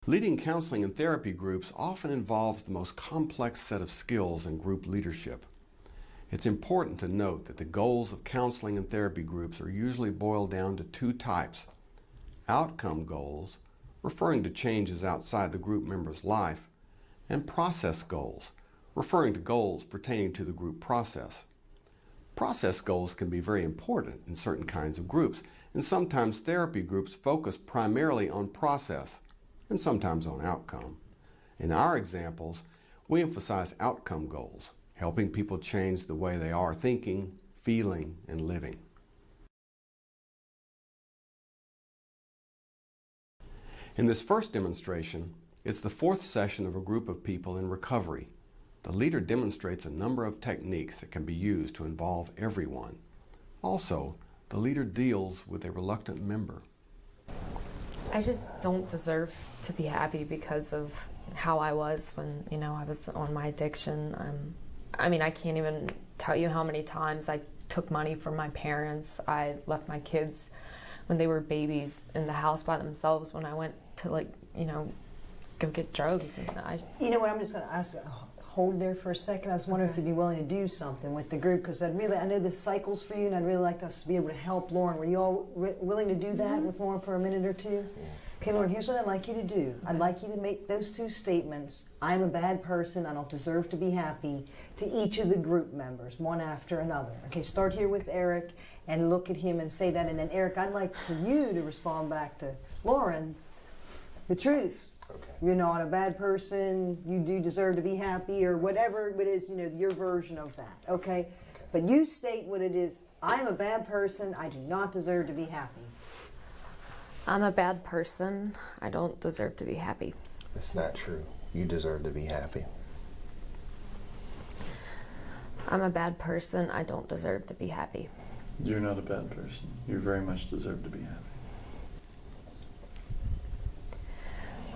Leading counseling and therapy groups often involves the most complex set of skills in group leadership. It's important to note that the goals of counseling and therapy groups are usually boiled down to two types: outcome goals, referring to changes outside the group member's life, and process goals, referring to goals pertaining to the group process. Process goals can be very important in certain kinds of groups, and sometimes therapy groups focus primarily on process and sometimes on outcome. In our examples, we emphasize outcome goals, helping people change the way they are thinking, feeling, and living. In this first demonstration, it's the fourth session of a group of people in recovery. The leader demonstrates a number of techniques that can be used to involve everyone. Also, the leader deals with a reluctant member. I just don't deserve to be happy because of how I was when, I was on my addiction. I can't even tell you how many times I took money from my parents. I left my kids when they were babies in the house by themselves when I went to go get drugs. And You know what, I'm just going to ask, hold there for a second. I was wondering if you'd be willing to do something with the group, because I know this cycles for you, and I'd really like us to be able to help Lauren. Were you all willing to do that with Lauren for a minute or two? Yeah. Okay, Lauren, here's what I'd like you to do. I'd like you to make those two statements: I'm a bad person, I don't deserve to be happy, to each of the group members, one after another. Okay, start here with Eric and look at him and say that, and then Eric, I'd like for you to respond back to Lauren the truth. Okay. You're not a bad person, you do deserve to be happy, or whatever it is, your version of that, okay? But you state what it is: I'm a bad person, I do not deserve to be happy. I'm a bad person, I don't deserve to be happy. It's not true. You deserve to be happy. I'm a bad person, I don't deserve to be happy. You're not a bad person. You very much deserve to be happy.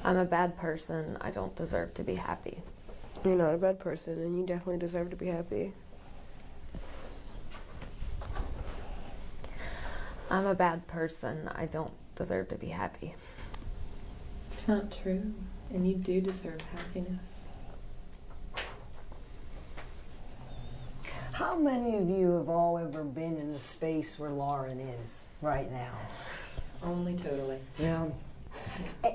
I'm a bad person, I don't deserve to be happy. You're not a bad person, and you definitely deserve to be happy. I'm a bad person, I don't deserve to be happy. It's not true, and you do deserve happiness. How many of you have all ever been in the space where Lauren is right now? Only totally. Yeah.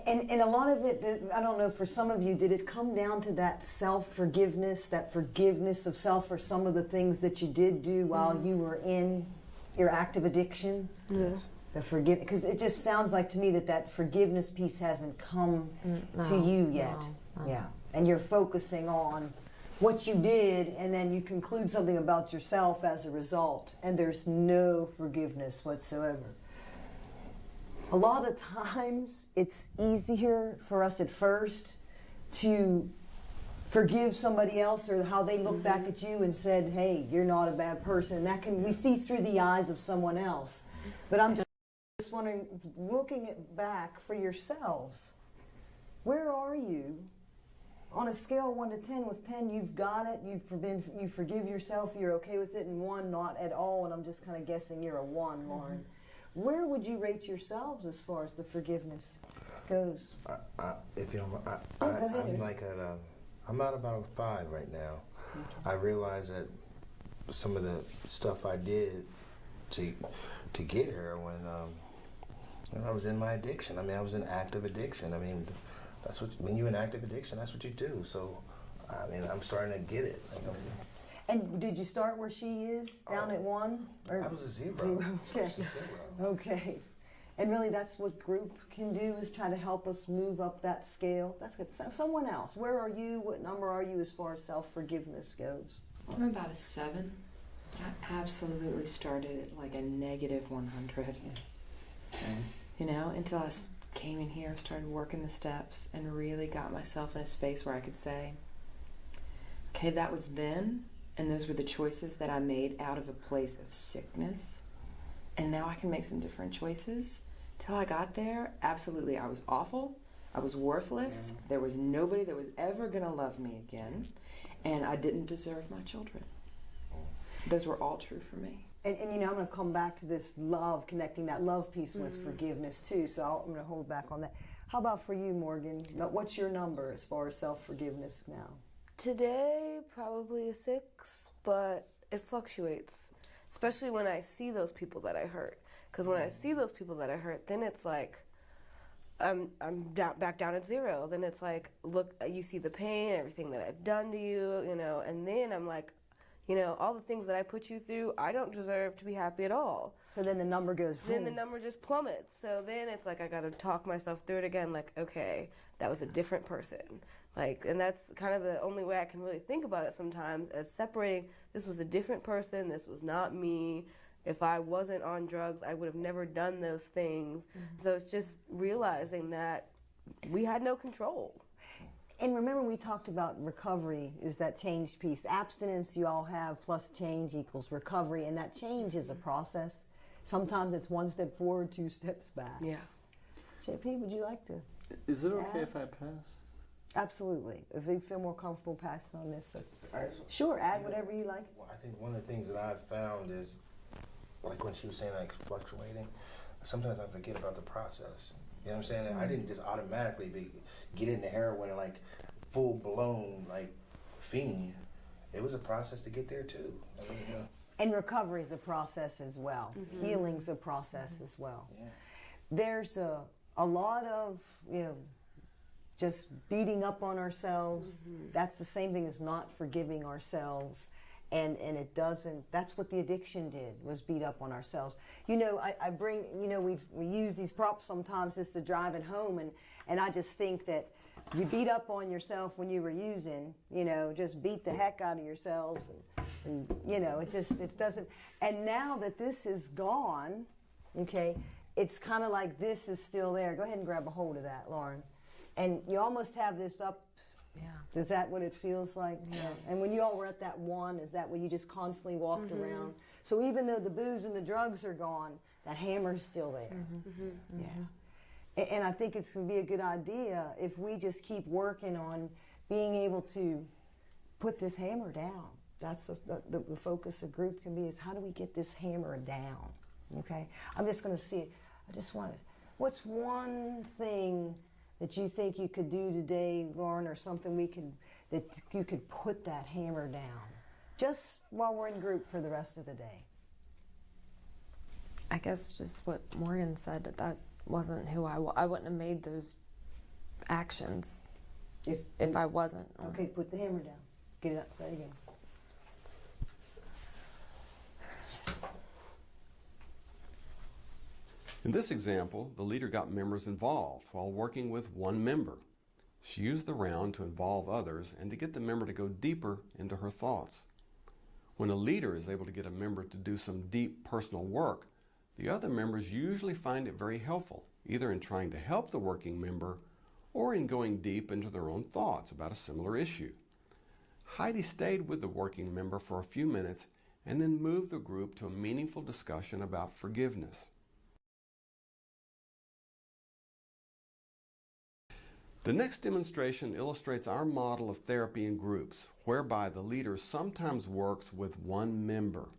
And a lot of it, I don't know, for some of you, did it come down to that self-forgiveness, that forgiveness of self for some of the things that you did do while you were in your active addiction? Yes. Because it just sounds like to me that forgiveness piece hasn't come to you yet. No. Yeah. And you're focusing on what you did, and then you conclude something about yourself as a result, and there's no forgiveness whatsoever. A lot of times it's easier for us at first to forgive somebody else or how they look back at you and said, hey, you're not a bad person. We see through the eyes of someone else. But I'm just wondering, looking back for yourselves, where are you? On a scale of 1 to 10, with 10, you've got it, you forgive yourself, you're okay with it, and 1, not at all, and I'm just kind of guessing you're a 1, Lauren. Where would you rate yourselves as far as the forgiveness goes? If you don't mind, Go ahead. I'm at about a 5 right now. I realize that some of the stuff I did to get here when I was in my addiction. I was in active addiction. That's when you're in active addiction, that's what you do. So, I'm starting to get it. And did you start where she is, down at 1? I was a 0. Okay. I was a 0. Okay. And really that's what group can do, is try to help us move up that scale. That's good. Someone else, where are you? What number are you as far as self-forgiveness goes? I'm about a 7. I absolutely started at like a negative 100. Until I came in here, started working the steps, and really got myself in a space where I could say, okay, that was then, and those were the choices that I made out of a place of sickness, and now I can make some different choices. Till I got there, absolutely, I was awful, I was worthless, there was nobody that was ever going to love me again, and I didn't deserve my children. Those were all true for me. And I'm going to come back to this love, connecting that love piece with forgiveness too, so I'm going to hold back on that. How about for you, Morgan? What's your number as far as self-forgiveness now? Today, probably a 6, but it fluctuates. Especially when I see those people that I hurt. Because when I see those people that I hurt, then it's like, I'm back down at 0. Then it's like, look, you see the pain, everything that I've done to you, you know, and then I'm like, you know, all the things that I put you through, I don't deserve to be happy at all. So then the number goes. Then the number just plummets. So then it's like I got to talk myself through it again. Like, okay, that was a different person. Like, and that's kind of the only way I can really think about it sometimes, as separating. This was a different person. This was not me. If I wasn't on drugs, I would have never done those things. Mm-hmm. So it's just realizing that we had no control. And remember, we talked about recovery is that change piece. Abstinence you all have plus change equals recovery, and that change is a process. Sometimes it's 1 step forward, 2 steps back. Yeah. JP, would you like to? Is it okay if I pass? Absolutely. If you feel more comfortable passing on this, sure, add whatever you like. Well, I think one of the things that I've found is, like when she was saying, like fluctuating, sometimes I forget about the process. You know what I'm saying? Mm-hmm. I didn't just automatically get into heroin and like full blown like fiend. It was a process to get there too. I mean, you know. And recovery is a process as well. Mm-hmm. Healing's a process as well. Yeah. There's a lot of, you know, just beating up on ourselves. Mm-hmm. That's the same thing as not forgiving ourselves. And it doesn't, that's what the addiction did, was beat up on ourselves. You know, I bring, you know, we use these props sometimes just to drive it home, and I just think that you beat up on yourself when you were using, you know, just beat the heck out of yourselves, and you know, it doesn't, and now that this is gone, okay, it's kind of like this is still there. Go ahead and grab a hold of that, Lauren. And you almost have this up. Yeah. Is that what it feels like? Yeah. And when you all were at that 1, is that when you just constantly walked around? So even though the booze and the drugs are gone, that hammer's still there. Mm-hmm. Mm-hmm. Yeah. And I think it's going to be a good idea if we just keep working on being able to put this hammer down. That's the focus of group can be, is how do we get this hammer down? Okay? I'm just going to see it. I just want to, what's one thing that you think you could do today, Lauren, or something that you could put that hammer down, just while we're in group for the rest of the day? I guess just what Morgan said, that wasn't who I wouldn't have made those actions if I wasn't. Okay, put the hammer down. Get it up. Try it again. In this example, the leader got members involved while working with one member. She used the round to involve others and to get the member to go deeper into her thoughts. When a leader is able to get a member to do some deep personal work, the other members usually find it very helpful, either in trying to help the working member or in going deep into their own thoughts about a similar issue. Heidi stayed with the working member for a few minutes and then moved the group to a meaningful discussion about forgiveness. The next demonstration illustrates our model of therapy in groups, whereby the leader sometimes works with one member.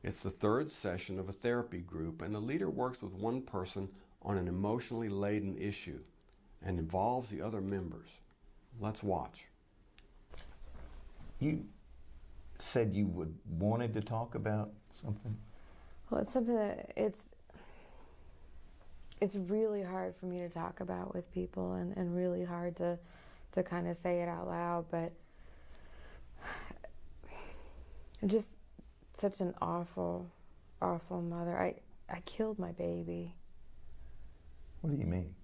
It's the 3rd session of a therapy group, and the leader works with one person on an emotionally laden issue and involves the other members. Let's watch. You said you wanted to talk about something? Well, it's something that it's really hard for me to talk about with people, and really hard to kind of say it out loud, but I'm just such an awful mother. I killed my baby. What do you mean?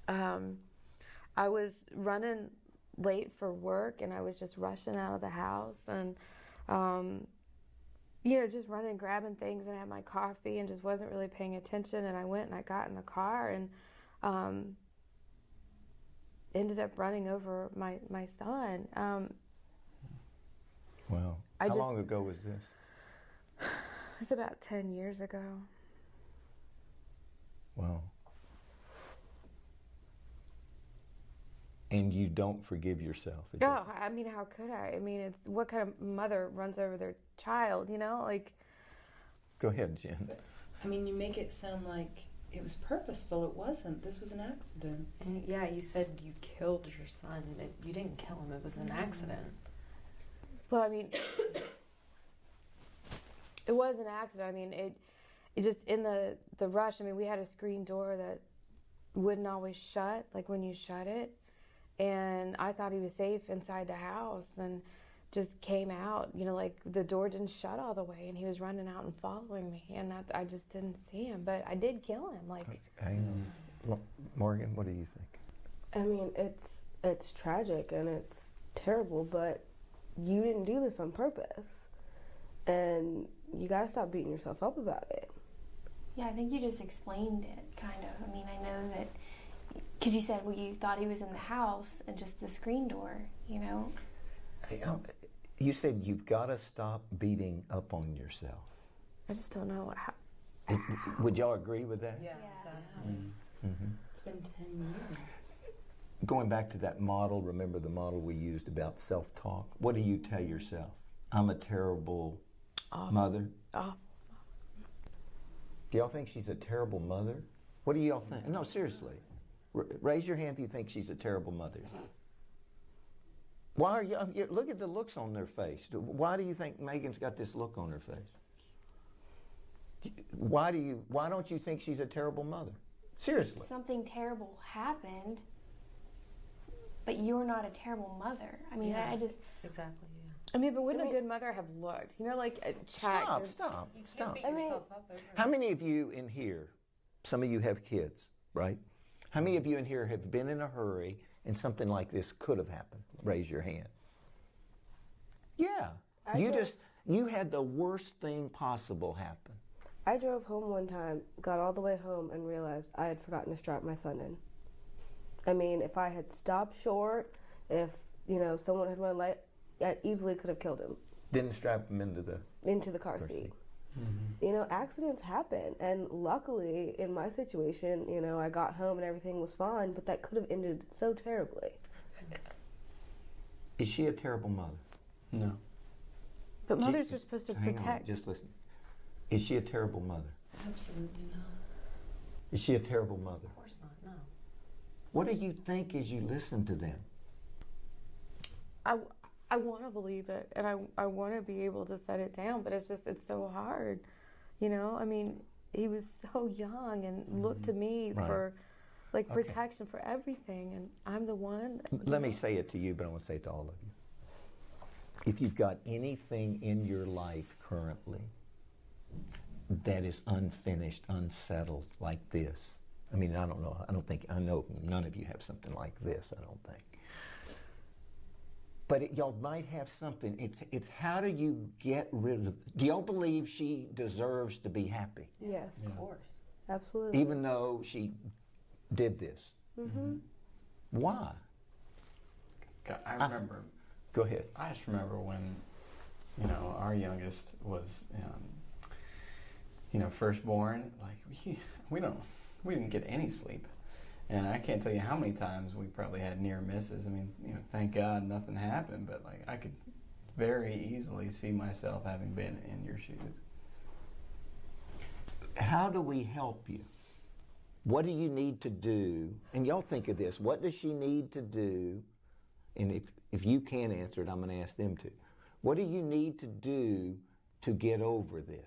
I was running late for work, and I was just rushing out of the house, and just running, grabbing things, and I had my coffee and just wasn't really paying attention. And I went and I got in the car and ended up running over my son. Wow. How long ago was this? It's about 10 years ago. Wow. And you don't forgive yourself? I mean, how could I? I mean, it's what kind of mother runs over their child, Like... Go ahead, Jen. I mean, you make it sound like it was purposeful. It wasn't. This was an accident. And yeah, you said you killed your son. You didn't kill him. It was an accident. Well, I mean, it was an accident. I mean, it just in the rush. I mean, we had a screen door that wouldn't always shut, like when you shut it, and I thought he was safe inside the house, and just came out. You know, like the door didn't shut all the way, and he was running out and following me, and I just didn't see him, but I did kill him. Like, Hang on. Morgan, what do you think? I mean, it's tragic and it's terrible, but you didn't do this on purpose, and you got to stop beating yourself up about it. Yeah, I think you just explained it, kind of. I mean, I know that, because you said, well, you thought he was in the house and just the screen door, you know? You said you've got to stop beating up on yourself. I just don't know how. Would y'all agree with that? Yeah. Mm-hmm. It's been 10 years. Going back to that model, remember the model we used about self-talk? What do you tell yourself? I'm a terrible mother. Awful. Do y'all think she's a terrible mother? What do y'all think? No, seriously. Raise your hand if you think she's a terrible mother. Why are you? Look at the looks on their face. Why do you think Megan's got this look on her face? Why don't you think she's a terrible mother? Seriously. Something terrible happened, but you're not a terrible mother. I mean, Yeah. I just... Exactly, yeah. I mean, but wouldn't a good mother have looked? You know, like a check. Stop. Beat yourself up over How many of you in here, some of you have kids, right? How many of you in here have been in a hurry and something like this could have happened? Raise your hand. Yeah. You had the worst thing possible happen. I drove home one time, got all the way home, and realized I had forgotten to strap my son in. I mean, if I had stopped short, if, someone had run late, I easily could have killed him. Didn't strap him into the car seat. Mm-hmm. Accidents happen, and luckily, in my situation, I got home and everything was fine, but that could have ended so terribly. Is she a terrible mother? No. But mothers are supposed to Hang protect. on, just listen. Is she a terrible mother? Absolutely not. Is she a terrible mother? Of course not, no. What do you think as you listen to them? I want to believe it, and I want to be able to set it down, but it's so hard. I mean, he was so young and looked to me for protection for everything, and I'm the one. Let me say it to you, but I want to say it to all of you. If you've got anything in your life currently that is unfinished, unsettled like this, I mean, I don't know. I know none of you have something like this, I don't think. But y'all might have something. It's how do you get rid of... Do y'all believe she deserves to be happy? Yes. Of course. Absolutely. Even though she did this? Mm-hmm. Why? God, I remember... Go ahead. I just remember when, our youngest was, firstborn. Like we didn't get any sleep, and I can't tell you how many times we probably had near misses. I mean, thank God nothing happened, but I could very easily see myself having been in your shoes. How do we help you? What do you need to do? And y'all think of this. What does she need to do? And if you can't answer it, I'm going to ask them to. What do you need to do to get over this?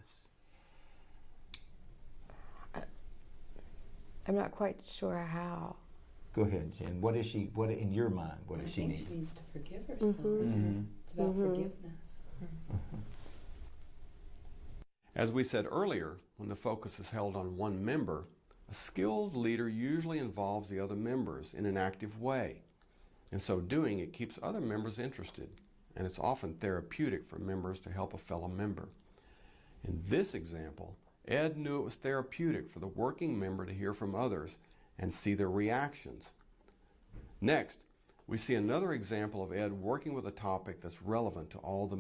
I'm not quite sure how. Go ahead, Jen. What in your mind, what does she need? I think she needs to forgive herself. Mm-hmm. It's about forgiveness. Mm-hmm. As we said earlier, when the focus is held on one member, a skilled leader usually involves the other members in an active way. In so doing, it keeps other members interested, and it's often therapeutic for members to help a fellow member. In this example, Ed knew it was therapeutic for the working member to hear from others and see their reactions. Next, we see another example of Ed working with a topic that's relevant to all the